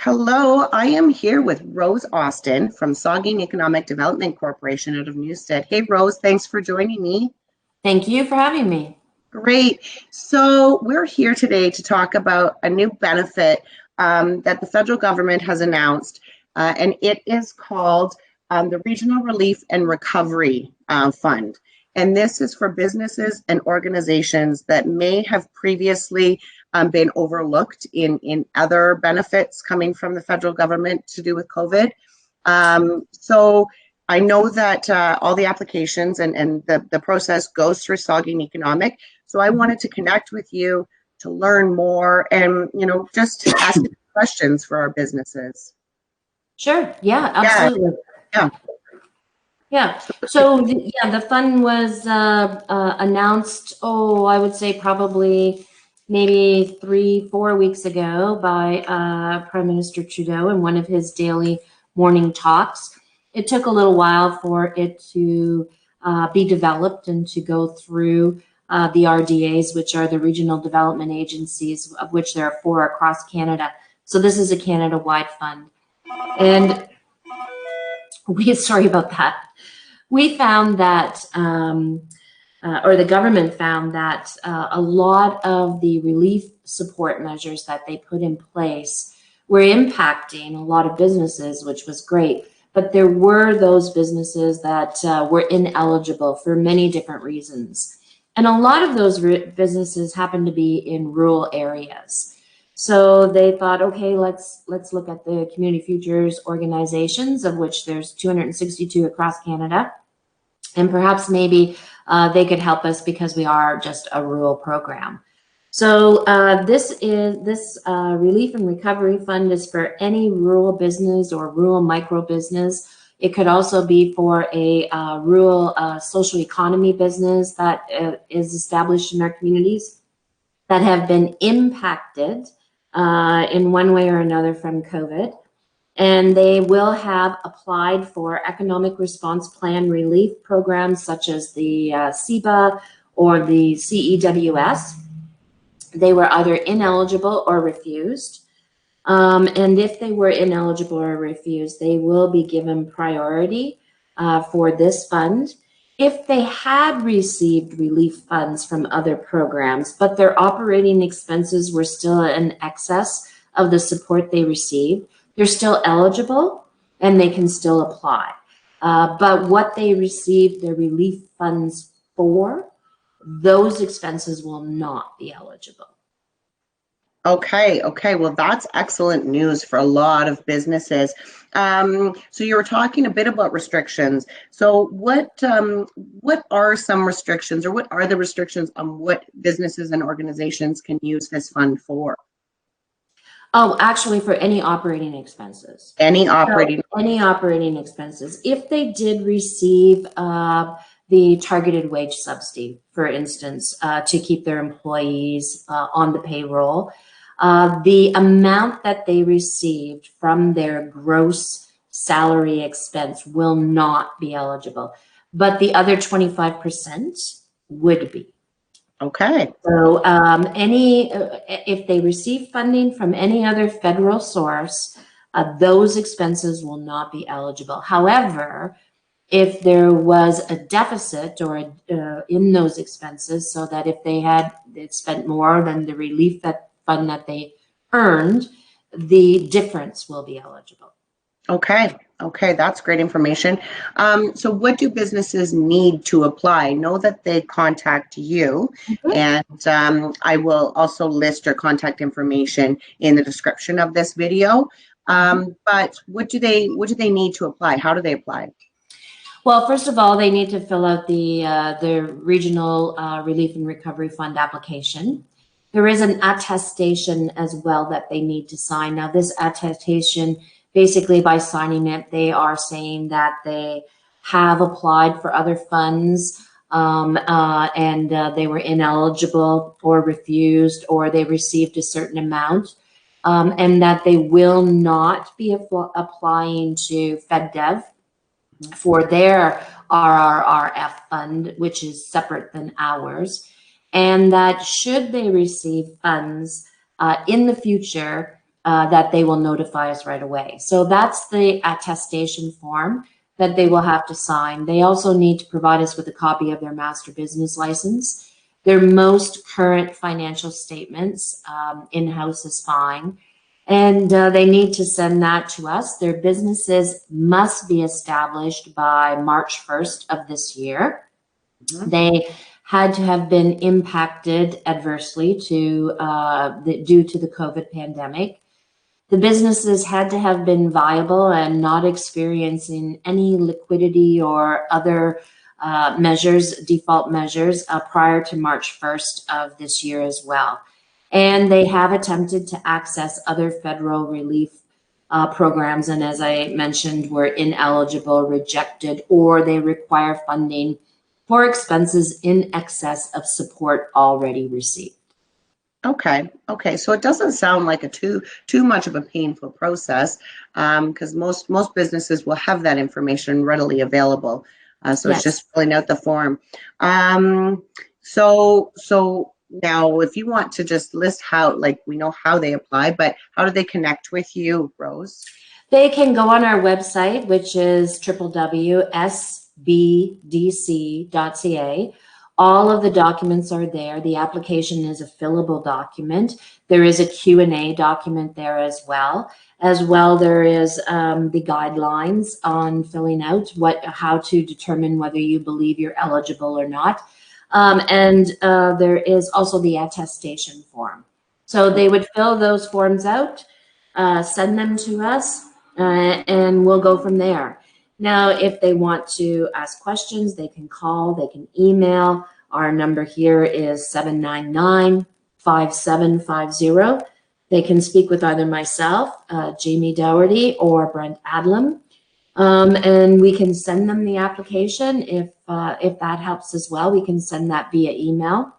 Hello, I am here with Rose Austin from Saugeen Economic Development Corporation out of Newstead. Hey, Rose, thanks for joining me. Thank you for having me. Great. So we're here today to talk about a new benefit that the federal government has announced, and it is called the Regional Relief and Recovery Fund. And this is for businesses and organizations that may have previously been overlooked in other benefits coming from the federal government to do with COVID. So I know that all the applications and the process goes through Saugeen Economic. So I wanted to connect with you to learn more and, just to ask questions for our businesses. Sure. Yeah, absolutely. Yeah. Yeah. So the fund was announced, I would say probably maybe 3-4 weeks ago by Prime Minister Trudeau in one of his daily morning talks. It took a little while for it to be developed and to go through the RDAs, which are the regional development agencies, of which there are 4 across Canada. So this is a Canada-wide fund. And sorry about that. We found that, or the government found that a lot of the relief support measures that they put in place were impacting a lot of businesses, which was great. But there were those businesses that were ineligible for many different reasons. And a lot of those businesses happened to be in rural areas. So they thought, okay, let's look at the community futures organizations, of which there's 262 across Canada, and perhaps maybe they could help us because we are just a rural program. So this Relief and Recovery Fund is for any rural business or rural micro business. It could also be for a rural social economy business that is established in our communities that have been impacted in one way or another from COVID. And they will have applied for economic response plan relief programs such as the CEBA or the CEWS. They were either ineligible or refused. And if they were ineligible or refused, they will be given priority for this fund. If they had received relief funds from other programs, but their operating expenses were still in excess of the support they received, they're still eligible and they can still apply. But what they received their relief funds for, those expenses will not be eligible. Okay. Well, that's excellent news for a lot of businesses. So you were talking a bit about restrictions. So what are some restrictions, or what are the restrictions on what businesses and organizations can use this fund for? Oh, actually, for any operating expenses. Any operating expenses. If they did receive the targeted wage subsidy, for instance, to keep their employees on the payroll, the amount that they received from their gross salary expense will not be eligible, but the other 25% would be. Okay. So if they receive funding from any other federal source, those expenses will not be eligible. However, if there was a deficit or in those expenses, so that if they had spent more than the relief fund that they earned, the difference will be eligible. Okay, that's great information. So what do businesses need to apply? Know that they contact you, and I will also list your contact information in the description of this video. But what do they need to apply? How do they apply? Well, first of all, they need to fill out the Regional Relief and Recovery Fund application. There is an attestation as well that they need to sign. Now, this attestation, basically by signing it, they are saying that they have applied for other funds and they were ineligible or refused, or they received a certain amount, and that they will not be applying to FedDev for their RRRF fund, which is separate than ours, and that should they receive funds in the future, that they will notify us right away. So that's the attestation form that they will have to sign. They also need to provide us with a copy of their master business license. Their most current financial statements, in-house is fine. And they need to send that to us. Their businesses must be established by March 1st of this year. Mm-hmm. They had to have been impacted adversely due to the COVID pandemic. The businesses had to have been viable and not experiencing any liquidity or other default measures prior to March 1st of this year as well. And they have attempted to access other federal relief programs, and as I mentioned, were ineligible, rejected, or they require funding for expenses in excess of support already received. Okay. So it doesn't sound like a too much of a painful process, because most businesses will have that information readily available. So yes. It's just filling out the form. So now, if you want to just list how, like, we know how they apply, but how do they connect with you, Rose? They can go on our website, which is www.sbdc.ca. All of the documents are there. The application is a fillable document. There is a Q&A document there as well. There is the guidelines on filling out how to determine whether you believe you're eligible or not. There is also the attestation form. So they would fill those forms out, send them to us, and we'll go from there. Now, if they want to ask questions, they can call, they can email. Our number here is 799-5750. They can speak with either myself, Jamie Dougherty, or Brent Adlam. And we can send them the application. If that helps as well, we can send that via email.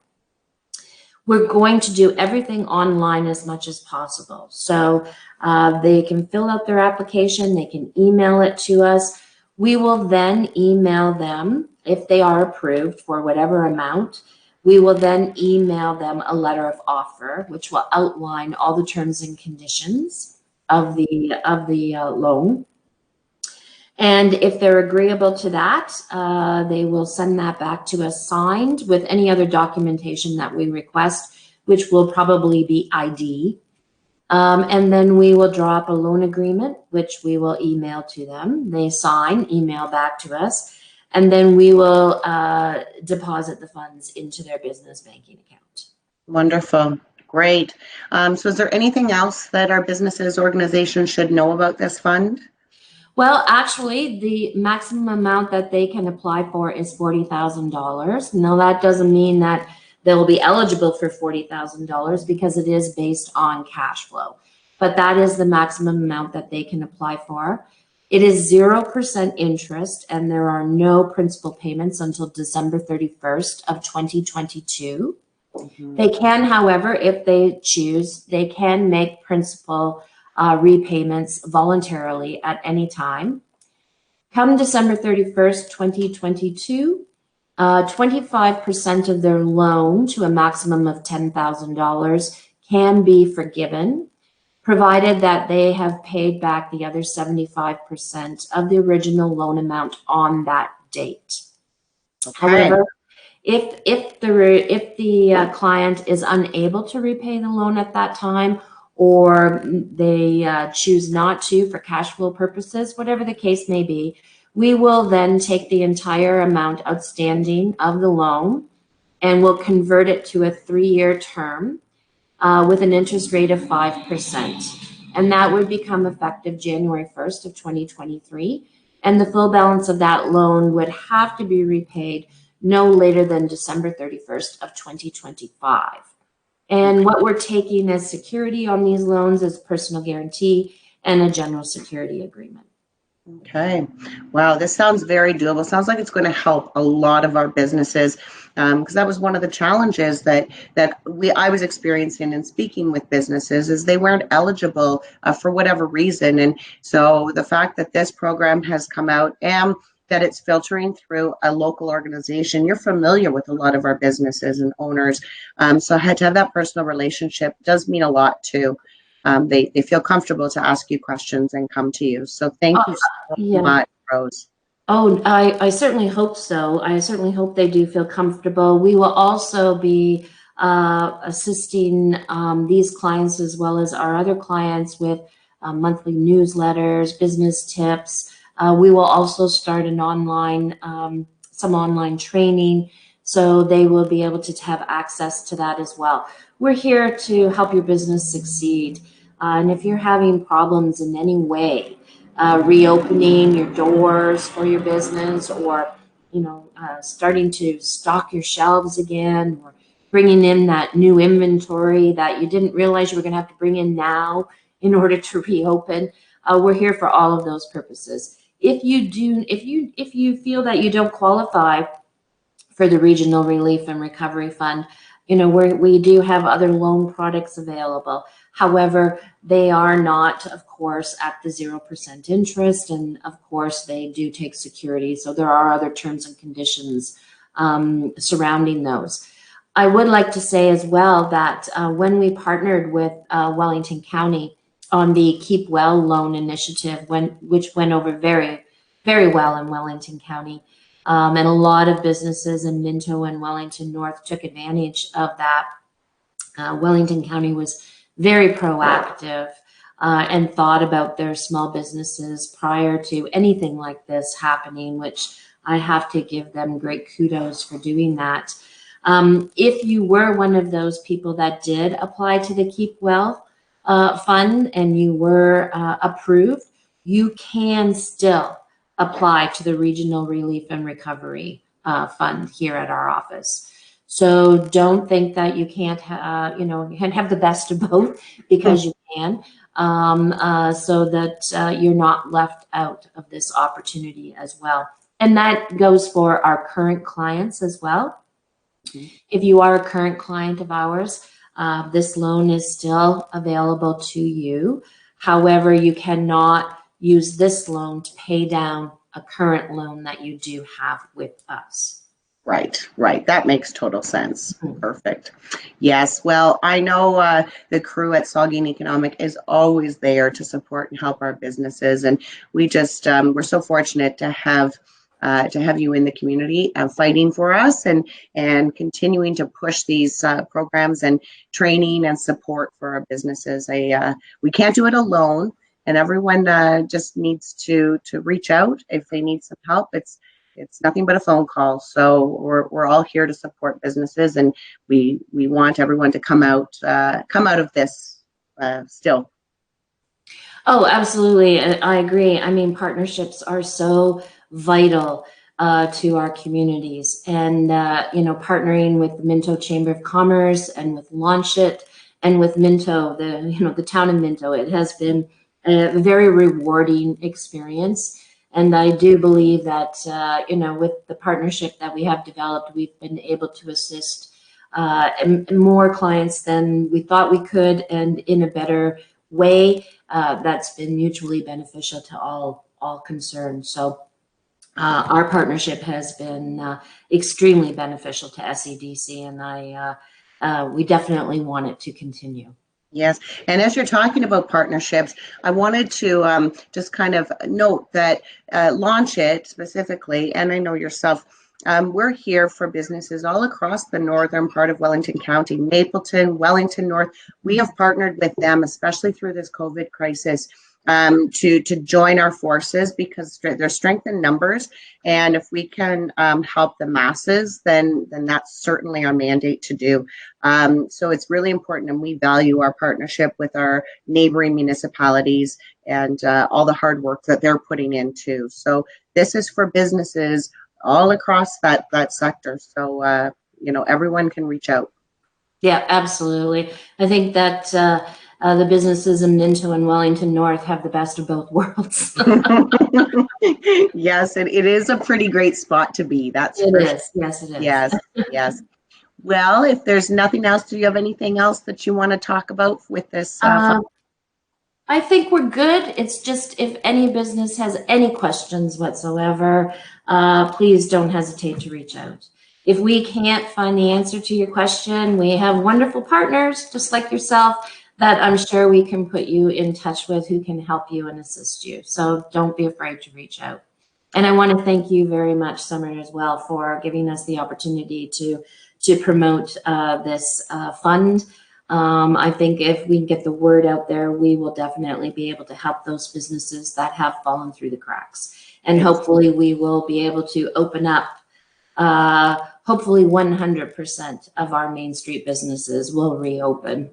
We're going to do everything online as much as possible. So they can fill out their application, they can email it to us. We will then email them, if they are approved for whatever amount, we will then email them a letter of offer, which will outline all the terms and conditions of the loan. And if they're agreeable to that, they will send that back to us signed with any other documentation that we request, which will probably be ID. And then we will draw up a loan agreement, which we will email to them. They sign, email back to us, and then we will deposit the funds into their business banking account. Wonderful. Great. So is there anything else that our businesses organization should know about this fund? Well, actually, the maximum amount that they can apply for is $40,000. Now, that doesn't mean that they'll be eligible for $40,000 because it is based on cash flow. But that is the maximum amount that they can apply for. It is 0% interest, and there are no principal payments until December 31st of 2022. Mm-hmm. They can, however, if they choose, they can make principal repayments voluntarily at any time. Come December 31st, 2022, 25% of their loan to a maximum of $10,000 can be forgiven, provided that they have paid back the other 75% of the original loan amount on that date. Okay. However, if the client is unable to repay the loan at that time, or they choose not to for cash flow purposes, whatever the case may be, we will then take the entire amount outstanding of the loan and we'll convert it to a 3-year term with an interest rate of 5%. And that would become effective January 1st of 2023. And the full balance of that loan would have to be repaid no later than December 31st of 2025. And what we're taking as security on these loans is personal guarantee and a general security agreement. Okay. Wow, this sounds very doable. Sounds like it's going to help a lot of our businesses, because that was one of the challenges that I was experiencing in speaking with businesses, is they weren't eligible for whatever reason. And so the fact that this program has come out and that it's filtering through a local organization, you're familiar with a lot of our businesses and owners. So I had to have that personal relationship does mean a lot too. they feel comfortable to ask you questions and come to you. So thank you so Yeah. much, Rose. Oh, I certainly hope so. I certainly hope they do feel comfortable. We will also be assisting these clients as well as our other clients with monthly newsletters, business tips. We will also start an online, some online training, so they will be able to have access to that as well. We're here to help your business succeed. And if you're having problems in any way, reopening your doors for your business, or starting to stock your shelves again, or bringing in that new inventory that you didn't realize you were going to have to bring in now in order to reopen. We're here for all of those purposes. If you feel that you don't qualify for the Regional Relief and Recovery Fund, we do have other loan products available. However, they are not, of course, at the 0% interest, and of course, they do take security. So there are other terms and conditions surrounding those. I would like to say as well that when we partnered with Wellington County on the Keep Well loan initiative, which went over very, very well in Wellington County, and a lot of businesses in Minto and Wellington North took advantage of that. Wellington County was very proactive and thought about their small businesses prior to anything like this happening, which I have to give them great kudos for doing that. If you were one of those people that did apply to the Keep Well fund and you were approved, you can still apply to the Regional Relief and Recovery Fund here at our office. So don't think that you can't, can have the best of both, because you can, so that you're not left out of this opportunity as well. And that goes for our current clients as well. If you are a current client of ours, this loan is still available to you. However, you cannot use this loan to pay down a current loan that you do have with us. Right. That makes total sense. Perfect. Yes. Well, I know the crew at Saugeen Economic is always there to support and help our businesses, and we just we're so fortunate to have you in the community fighting for us and continuing to push these programs and training and support for our businesses. We can't do it alone, and everyone just needs to reach out if they need some help. It's nothing but a phone call. So we're all here to support businesses, and we want everyone to come out of this still. Oh, absolutely. I agree. I mean, partnerships are so vital to our communities, and partnering with the Minto Chamber of Commerce and with Launch It and with Minto, the town of Minto, it has been a very rewarding experience. And I do believe that, with the partnership that we have developed, we've been able to assist more clients than we thought we could, and in a better way that's been mutually beneficial to all concerned. So our partnership has been extremely beneficial to SEDC, and we definitely want it to continue. Yes, and as you're talking about partnerships, I wanted to just kind of note that Launch It specifically, and I know yourself, we're here for businesses all across the northern part of Wellington County, Mapleton, Wellington North. We have partnered with them, especially through this COVID crisis, to join our forces, because there's strength in numbers, and if we can help the masses, then that's certainly our mandate to do. So it's really important, and we value our partnership with our neighboring municipalities and all the hard work that they're putting into. So this is for businesses all across that sector. So everyone can reach out. Yeah, absolutely. I think that the businesses in Minto and Wellington North have the best of both worlds. Yes, it is a pretty great spot to be. That's it for is. sure. Yes, it is. Yes. Well, if there's nothing else, do you have anything else that you want to talk about with this? I think we're good. It's just, if any business has any questions whatsoever, please don't hesitate to reach out. If we can't find the answer to your question, we have wonderful partners just like yourself that I'm sure we can put you in touch with who can help you and assist you. So don't be afraid to reach out. And I want to thank you very much, Summer, as well, for giving us the opportunity to promote this fund. I think if we get the word out there, we will definitely be able to help those businesses that have fallen through the cracks. And hopefully we will be able to open up, hopefully 100% of our Main Street businesses will reopen.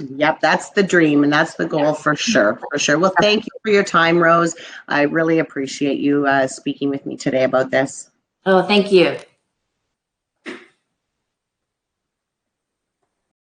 Yep, that's the dream and that's the goal for sure, for sure. Well, thank you for your time, Rose. I really appreciate you speaking with me today about this. Oh, thank you.